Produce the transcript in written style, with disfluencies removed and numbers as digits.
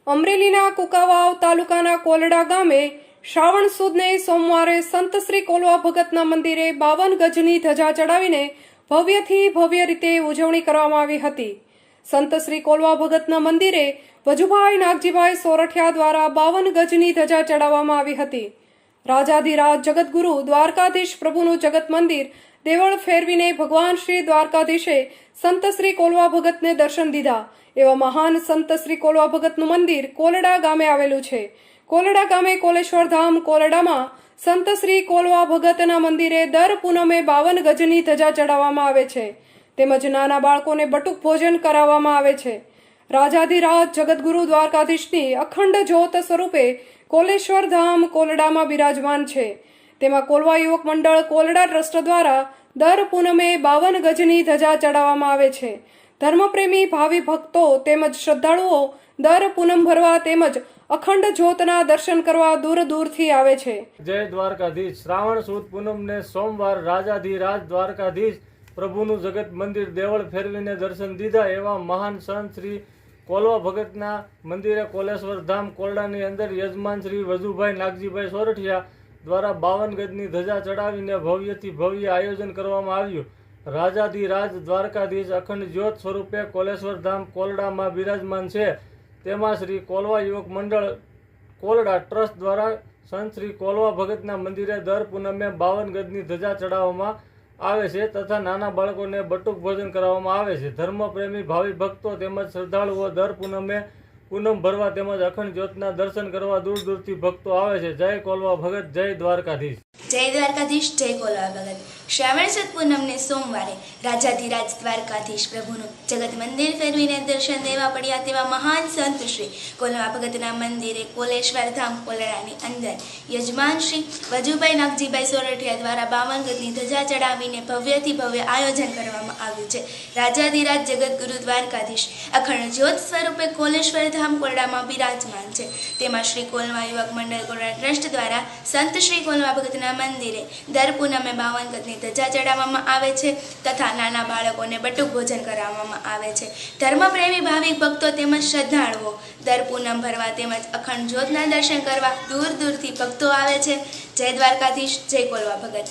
અમરેલીના કુકાવાવ તાલુકાના કોલડા ગામે શ્રાવણ સુદને સોમવારે સંત શ્રી કોલવા ભગતના મંદિરે 52 ગજની ધજા ચડાવીને ભવ્યથી ભવ્ય રીતે ઉજવણી કરવામાં આવી હતી। સંત શ્રી કોલવા ભગતના મંદિરે વજુભાઈ નાગજીભાઈ સોરઠિયા દ્વારા 52 ગજની ધજા ચડાવવામાં આવી હતી। રાજાધિરાજ જગતગુરુ દ્વારકાધીશ પ્રભુનું જગત મંદિર દેવળ ફેરવીને ભગવાન શ્રી દ્વારકાધીશે સંત શ્રી કોલવા ભગતને દર્શન દીધા। એવા મહાન સંત શ્રી કોલવા ભગતનું મંદિર કોલડા ગામે આવેલું છે। કોલડા ગામે કોલેશ્વર ધામ કોલડામાં સંત શ્રી કોલવા ભગતના મંદિરે દર પૂનમે 52 ગજની ધજા ચડાવવામાં આવે છે, તેમજ નાના બાળકોને બટુક ભોજન કરાવવામાં આવે છે। રાજાધિરાજ જગતગુરુ દ્વારકાધીશની અખંડ જ્યોત સ્વરૂપે કોલેશ્વર ધામ કોલડામાં બિરાજમાન છે। તેમાં કોલવા યુવક મંડળ કોલડા ટ્રસ્ટ દ્વારા દર પૂનમે 52 ગજની ધજા ચડાવવામાં આવે છે। ધર્મપ્રેમી ભાવિ ભક્તો તેમજ શ્રદ્ધાળુઓ દર પૂનમ ભરવા તેમજ અખંડ જ્યોતના દર્શન કરવા દૂર દૂરથી આવે છે। જય દ્વારકાધીશ। શ્રાવણ સુદ પૂનમને સોમવાર રાજાધિરાજ દ્વારકાધીશ પ્રભુનું જગત મંદિર દેવળ ફેરવીને દર્શન દીધા। એવા મહાન સંત શ્રી કોલવા ભગતના મંદિરે કોલેશ્વર ધામ કોલડાની અંદર યજમાન શ્રી વજુભાઈ નાગજીભાઈ સોરઠિયા દ્વારા 52 ગજની ધજા ચડાવીને ભવ્યથી ભવ્ય આયોજન કરવામાં આવ્યું। રાજાધિરાજ દ્વારકાધીશ અખંડ જ્યોત સ્વરૂપે કોલેશ્વર ધામ કોલડામાં બિરાજમાન છે। તેમાં શ્રી કોલવા યુવક મંડળ કોલડા ટ્રસ્ટ દ્વારા સંત શ્રી કોલવા ભગતના મંદિરે દર પૂનમે 52 ગજની ધજા ચડાવવામાં આવે છે તથા નાના બાળકોને બટુક ભોજન કરાવવામાં આવે છે। ધર્મપ્રેમી ભાવિ ભક્તો તેમજ શ્રદ્ધાળુઓ દર પૂનમે પૂનમ ભરવા તેમજ અખંડ જ્યોતના દર્શન કરવા દૂર દૂરથી ભક્તો આવે છે। જય કોલવા ભગત, જય દ્વારકાધીશ। જય દ્વારકાધીશ, જય કોલવા ભગત। શ્રાવણ સુદ પૂનમને સોમવારે રાજાધિરાજ દ્વારકાધીશ પ્રભુનું જગત મંદિર ફેરવીને દર્શન દેવા પડ્યા તેવા મહાન સંત શ્રી કોલવા ભગતના મંદિરે કોલેશ્વર ધામ કોલડાની અંદર યજમાન શ્રી વજુભાઈ નાગજીભાઈ સોરઠિયા દ્વારા 52 ગજની ધજા ચડાવીને ભવ્યથી ભવ્ય આયોજન કરવામાં આવ્યું છે। રાજાધિરાજ જગતગુરુ દ્વારકાધીશ અખંડ જ્યોત સ્વરૂપે કોલેશ્વર ધામ કોલડામાં બિરાજમાન છે। તેમાં શ્રી કોલવા યુવક મંડળ કોલડા ટ્રસ્ટ દ્વારા સંત શ્રી કોલવા ભગતના મંદિરે દર પૂનમે 52 ગજની ધજા ચડાવવામાં આવે છે તથા નાના બાળકોને બટુક ભોજન કરાવવામાં આવે છે। ધર્મપ્રેમી ભાવિક ભક્તો તેમજ શ્રદ્ધાળુઓ દર પૂનમ ભરવા તેમજ અખંડ જ્યોતના દર્શન કરવા દૂર દૂરથી ભક્તો આવે છે। જય દ્વારકાધીશ, જય કોલવા ભગત।